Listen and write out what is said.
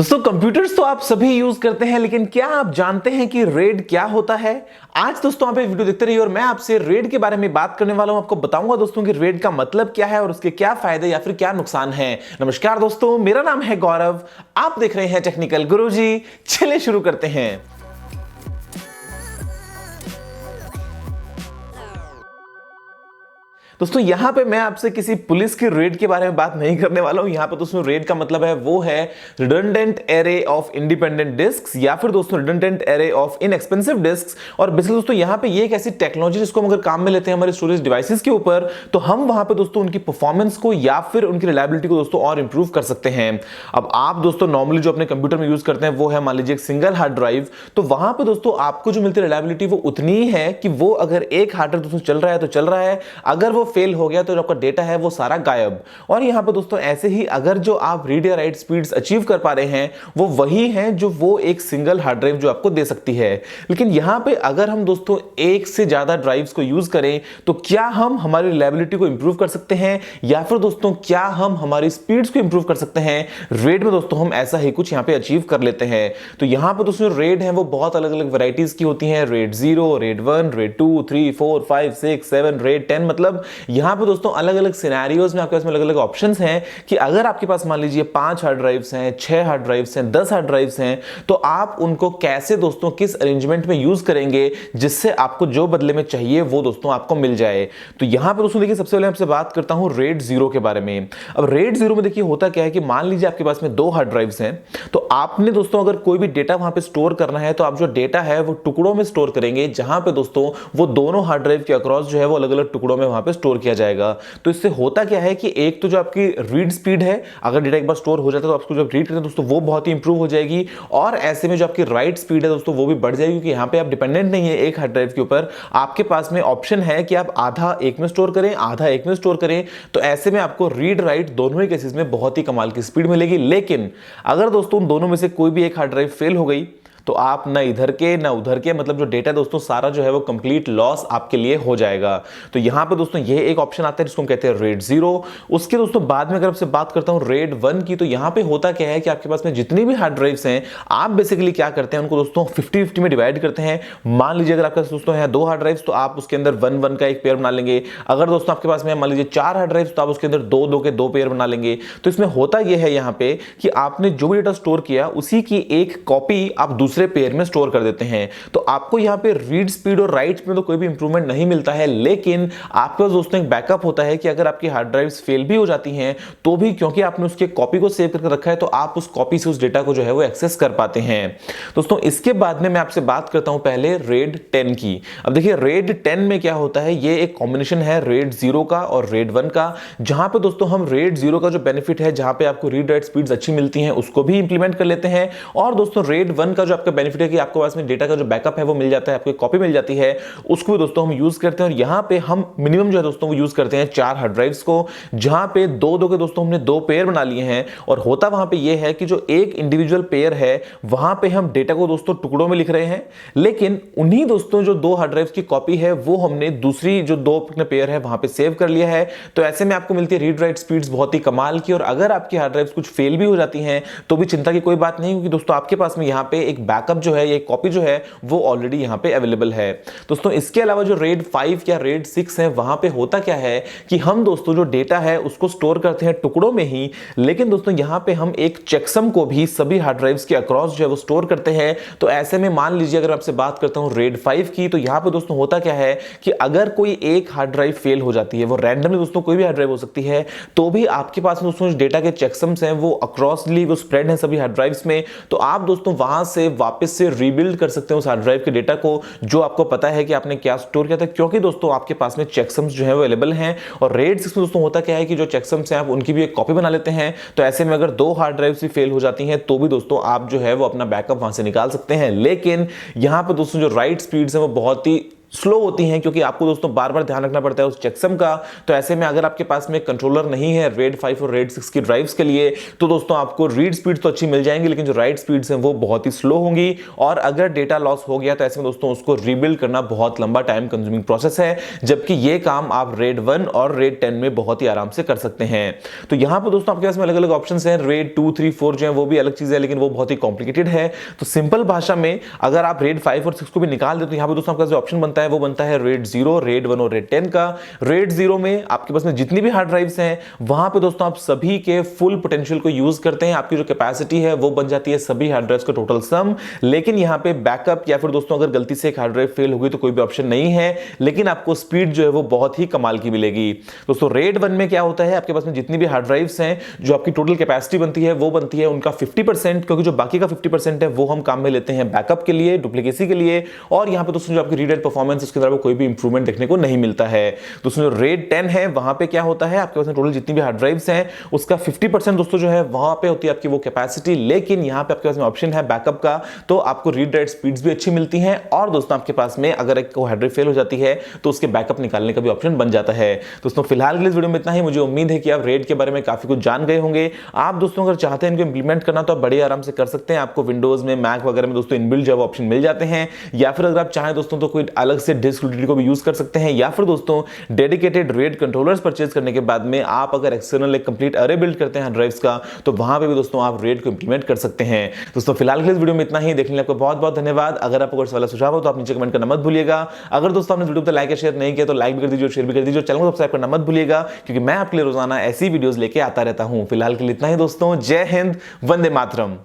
दोस्तों कंप्यूटर्स तो आप सभी यूज करते हैं, लेकिन क्या आप जानते हैं कि रेड क्या होता है? आज दोस्तों आप ये वीडियो देखते रहिए और मैं आपसे रेड के बारे में बात करने वाला हूं। आपको बताऊंगा दोस्तों कि रेड का मतलब क्या है और उसके क्या फायदे या फिर क्या नुकसान है। नमस्कार दोस्तों, मेरा नाम है गौरव, आप देख रहे हैं टेक्निकल गुरुजी। चलिए शुरू करते हैं। दोस्तों यहां पे मैं आपसे किसी पुलिस की रेड के बारे में बात नहीं करने वाला हूं। यहां पे दोस्तों रेड का मतलब है वो है redundant array of independent disks या फिर दोस्तों redundant array of inexpensive disks. और बेसिकली दोस्तों यहां पे ये एक ऐसी टेक्नोलॉजी जिसको हम अगर काम में लेते हैं हमारे स्टोरेज डिवाइसेस के ऊपर, तो हम वहां पे दोस्तों उनकी परफॉर्मेंस को या फिर उनकी रिलायबिलिटी को दोस्तों और इंप्रूव कर सकते हैं। अब आप दोस्तों नॉर्मली जो अपने कंप्यूटर में यूज करते हैं वो है मान लीजिए एक सिंगल हार्ड ड्राइव, तो वहां पे दोस्तों आपको जो मिलती है रिलायबिलिटी वो उतनी ही है कि वो अगर एक हार्ड ड्राइव दोस्तों चल रहा है तो चल रहा है, अगर वो फेल हो गया तो जो आपका डेटा है वो सारा गायब। और यहां पे दोस्तों ऐसे ही अगर जो आप रीड या राइट स्पीड्स अचीव कर पा रहे हैं वो वही है जो वो एक सिंगल हार्ड ड्राइव जो आपको दे सकती है। लेकिन यहां पे अगर हम दोस्तों एक से ज्यादा ड्राइव्स को यूज करें तो क्या हम हमारी रिलायबिलिटी को इंप्रूव कर सकते हैं या फिर दोस्तों क्या हम हमारी स्पीड्स को इंप्रूव कर सकते हैं? रेड में दोस्तों हम ऐसा ही कुछ यहां पे अचीव कर लेते हैं। तो यहां पे दोस्तों रेड है वो बहुत अलग अलग वैरायटीज की होती हैं। Red 0, red 1, red 2, 3, 4, 5, 6, 7, red 10। मतलब यहां पे दोस्तों अलग अलग सिनेरियोज में आपके पास में अलग अलग ऑप्शंस हैं कि अगर आपके पास मान लीजिए 5 हार्ड ड्राइव्स हैं, 6 हार्ड ड्राइव्स हैं, 10 हार्ड ड्राइव्स हैं, तो आप उनको कैसे दोस्तों किस अरेंजमेंट में यूज करेंगे जिससे आपको जो बदले में चाहिए वो दोस्तों आपको मिल जाए। तो यहां पर दोस्तों देखिए सबसे पहले आपसे बात करता हूं रेड 0 के बारे में। अब रेड 0 में देखिए होता क्या है कि मान लीजिए आपके पास में 2 हार्ड ड्राइव्स हैं, तो आपने दोस्तों अगर कोई भी डेटा वहां पे स्टोर करना है तो आप जो डेटा है वो टुकड़ों में स्टोर करेंगे, जहां पे दोस्तों वो दोनों हार्ड ड्राइव के अक्रॉस जो है वो अलग अलग टुकड़ों में वहां पे स्टोर किया जाएगा। तो इससे होता क्या है कि एक तो जो आपकी रीड स्पीड है, अगर डेटा एक बार स्टोर हो जाता है तो आपको जब रीड करते हैं दोस्तों वो बहुत ही इंप्रूव हो जाएगी। और ऐसे में जो आपकी राइट स्पीड है दोस्तों वो भी बढ़ जाएगी, क्योंकि यहां पे आप डिपेंडेंट नहीं है एक हार्ड ड्राइव के ऊपर। आपके पास में ऑप्शन है कि आप आधा एक में स्टोर करें, आधा एक में स्टोर करें। तो ऐसे में आपको रीड राइट दोनों ही केसेस में बहुत ही कमाल की स्पीड मिलेगी। लेकिन अगर दोस्तों दोनों में से कोई भी एक हार्ड ड्राइव फेल हो गई तो आप ना इधर के ना उधर के, मतलब जो डेटा दोस्तों सारा जो है वो कंप्लीट लॉस आपके लिए हो जाएगा। तो यहां पे दोस्तों ये एक ऑप्शन आता है जिसको हम कहते हैं रेड 0। उसके दोस्तों बाद में अगर आपसे बात करता हूं रेड 1 की, तो यहां पे होता क्या है कि आपके पास में जितनी भी हार्ड ड्राइव्स हैं आप बेसिकली क्या करते हैं उनको दोस्तों 50-50 में डिवाइड करते हैं। मान लीजिए अगर आपके पास दोस्तों है 2 हार्ड ड्राइव्स तो आप उसके अंदर 1-1 का एक पेयर बना लेंगे। अगर दोस्तों आपके पास में मान लीजिए 4 हार्ड ड्राइव्स तो आप उसके अंदर 2-2 के 2 पेयर बना लेंगे। तो इसमें होता यह है यहां पे कि आपने जो भी डेटा स्टोर किया उसी की एक कॉपी आप दूसरे पेयर में स्टोर कर देते हैं। तो आपको यहां पे रीड स्पीड और राइट में तो कोई भी इंप्रूवमेंट नहीं मिलता है, लेकिन आपके पास दोस्तों एक बैकअप होता है कि अगर आपकी हार्ड ड्राइव्स फेल भी हो जाती हैं तो भी क्योंकि आपने उसके कॉपी को सेव करके रखा है तो आप उस कॉपी से उस डेटा को जो है वो एक्सेस कर पाते हैं। दोस्तों इसके बाद में मैं आपसे बात करता हूं पहले रेड 10 की। अब देखिए रेड 10 में क्या होता है, ये एक कॉम्बिनेशन है रेड 0 का और रेड 1 का, जहां पे दोस्तों हम रेड 0 का जो बेनिफिट है जहां पे आपको रीड राइट स्पीड्स अच्छी मिलती हैं उसको भी इंप्लीमेंट कर लेते हैं। और दोस्तों रेड 1 का जो आपका बेनिफिट है कि आपको पास में डेटा का जो बैकअप है वो मिल जाता है, आपको कॉपी मिल जाती है, उसको भी दोस्तों हम यूज करते हैं। और यहां पे हम मिनिमम जो है दोस्तों वो यूज करते हैं 4 हार्ड ड्राइव्स को, जहां पे 2-2 के दोस्तों हमने 2 पेयर बना लिए हैं। और होता वहां पे ये है कि जो एक इंडिविजुअल पेयर है वहां पे हम डेटा को दोस्तों टुकड़ों में लिख रहे हैं, लेकिन उन्हीं दोस्तों जो 2 हार्ड ड्राइव्स की कॉपी है वो हमने दूसरी जो 2 पेयर है वहां पे सेव कर लिया है। तो ऐसे में आपको मिलती है रीड राइट स्पीड्स बहुत ही कमाल की। और अगर आपकी हार्ड ड्राइव्स कुछ फेल भी हो जाती हैं तो भी चिंता की कोई बात नहीं, क्योंकि दोस्तों आपके पास में यहां पे एक बैकअप जो है, एक कॉपी जो है वो ऑलरेडी यहां पे अवेलेबल है। दोस्तों इसके अलावा जो रेड 5 या रेड 6 है वहां पे होता क्या है कि हम दोस्तों जो डेटा है उसको स्टोर करते हैं टुकड़ों में ही, लेकिन दोस्तों यहां पे हम एक चेकसम को भी सभी हार्ड ड्राइव्स के अक्रॉस जो है वो स्टोर करते हैं। तो ऐसे में मान लीजिए अगर आपसे बात करता हूं रेड 5 की, तो यहां पे दोस्तों होता क्या है कि अगर कोई एक हार्ड ड्राइव फेल हो जाती है, वो रैंडमली दोस्तों कोई भी हार्ड ड्राइव हो सकती है, तो भी आपके पास दोस्तों डेटा के चेकसम्स हैं वो अक्रॉसली वो स्प्रेड है सभी हार्ड ड्राइव्स में। तो आप दोस्तों वहां से वापस से रीबिल्ड कर सकते हैं उस हार्ड ड्राइव के डेटा को जो आपको पता है कि आपने क्या स्टोर किया था, क्योंकि दोस्तों आपके पास में चेकसम्स जो है वो अवेलेबल हैं। और रेड 6 में दोस्तों होता क्या है कि जो चेकसम्स हैं आप उनकी भी एक कॉपी बना लेते हैं। तो ऐसे में अगर 2 हार्ड ड्राइव्स भी फेल हो जाती हैं तो भी दोस्तों आप जो है वो अपना बैकअप वहां से निकाल सकते हैं। लेकिन यहां पर दोस्तों जो राइट स्पीड्स हैं वो बहुत ही स्लो होती हैं, क्योंकि आपको दोस्तों बार बार ध्यान रखना पड़ता है उस चेकसम का। तो ऐसे में अगर आपके पास में कंट्रोलर नहीं है रेड 5 और रेड 6 की ड्राइव्स के लिए, तो दोस्तों आपको रीड स्पीड तो अच्छी मिल जाएंगी, लेकिन जो राइट स्पीड्स हैं वो बहुत ही स्लो होंगी। और अगर डेटा लॉस हो गया तो ऐसे में दोस्तों उसको रीबिल्ड करना बहुत लंबा टाइम कंज्यूमिंग प्रोसेस है, जबकि ये काम आप रेड 1 और रेड 10 में बहुत ही आराम से कर सकते हैं। तो यहां पर दोस्तों आपके पास में अलग अलग ऑप्शन हैं। रेड 2, 3, 4 जो है वो भी अलग चीज है, लेकिन वो बहुत ही कॉम्प्लिकेटेड है। तो सिंपल भाषा में अगर आप रेड 5 और 6 को भी निकाल दे, तो यहां पर दोस्तों आपका जो ऑप्शन बनता है वो बनता है रेड 0, रेड 1 और रेड 10 का। रेड 0 में आपके पास में जितनी भी हार्ड ड्राइव्स हैं वहां पे दोस्तों आप सभी के फुल पोटेंशियल को यूज करते हैं। आपकी जो कैपेसिटी है वो बन जाती है सभी हार्ड ड्राइव्स का टोटल सम। लेकिन यहां पे बैकअप या फिर दोस्तों अगर गलती से एक हार्ड ड्राइव फेल हो गई तो कोई भी ऑप्शन नहीं है, लेकिन आपको स्पीड जो है वो बहुत ही कमाल की मिलेगी। दोस्तों रेड 1 में क्या होता है, आपके पास में जितनी भी हार्ड ड्राइव्स हैं, जो आपकी टोटल कैपेसिटी बनती है वो बनती है उनका 50%, क्योंकि जो बाकी का 50% है वो हम काम में लेते हैं बैकअप के लिए, डुप्लीकेसी के लिए। और यहां पे दोस्तों जो आपकी रीड राइट परफॉर्मेंस उसके अंदर कोई भी इंप्रूवमेंट देखने को नहीं मिलता है। दोस्तों जो रेड 10 है वहां पे क्या होता है, आपके पास टोटल जितनी भी हार्ड ड्राइव्स हैं उसका 50% दोस्तों जो है वहां पे होती है आपकी वो कैपेसिटी, लेकिन यहां पे आपके पास में ऑप्शन है बैकअप का, तो आपको रीड राइट स्पीड्स भी अच्छी मिलती हैं। और दोस्तों आपके पास में अगर एक हार्ड ड्राइव फेल हो जाती है तो उसके बैकअप निकालने का भी ऑप्शन बन जाता है। दोस्तों फिलहाल के लिए इस वीडियो में इतना ही। मुझे उम्मीद है कि आप रेड के बारे में काफी कुछ जान गए होंगे। आप दोस्तों अगर चाहते हैं इनको इंप्लीमेंट करना तो आप बड़े आराम से कर सकते हैं। आपको विंडोज में, मैक वगैरह में दोस्तों इनबिल्ट जो ऑप्शन मिल जाते हैं, या फिर अगर आप चाहें दोस्तों तो कोई अलग से डिस्क यूटिलिटी को भी यूज कर सकते हैं, या फिर दोस्तों डेडिकेटेड रेड कंट्रोलर्स परचेज करने के बाद में आप अगर एक्सटर्नल एक कंप्लीट अरे बिल्ड करते हैं ड्राइव्स का, तो वहां पे भी दोस्तों आप रेड को इंप्लीमेंट कर सकते हैं। दोस्तों फिलहाल के इस वीडियो में इतना ही। देखने आपको बहुत बहुत धन्यवाद। अगर आपको कोई वाला सुझाव हो तो आप नीचे कमेंट करना मत भूलिएगा। अगर दोस्तों आपने वीडियो को लाइक या शेयर नहीं किया तो लाइक भी कर दीजिए, शेयर भी कर दीजिए, चैनल को सब्सक्राइब करना मत भूलिएगा, क्योंकि मैं आपके लिए रोजाना ऐसी वीडियोस लेके आता रहता हूं। फिलहाल के लिए इतना ही दोस्तों। जय हिंद, वंदे मातरम।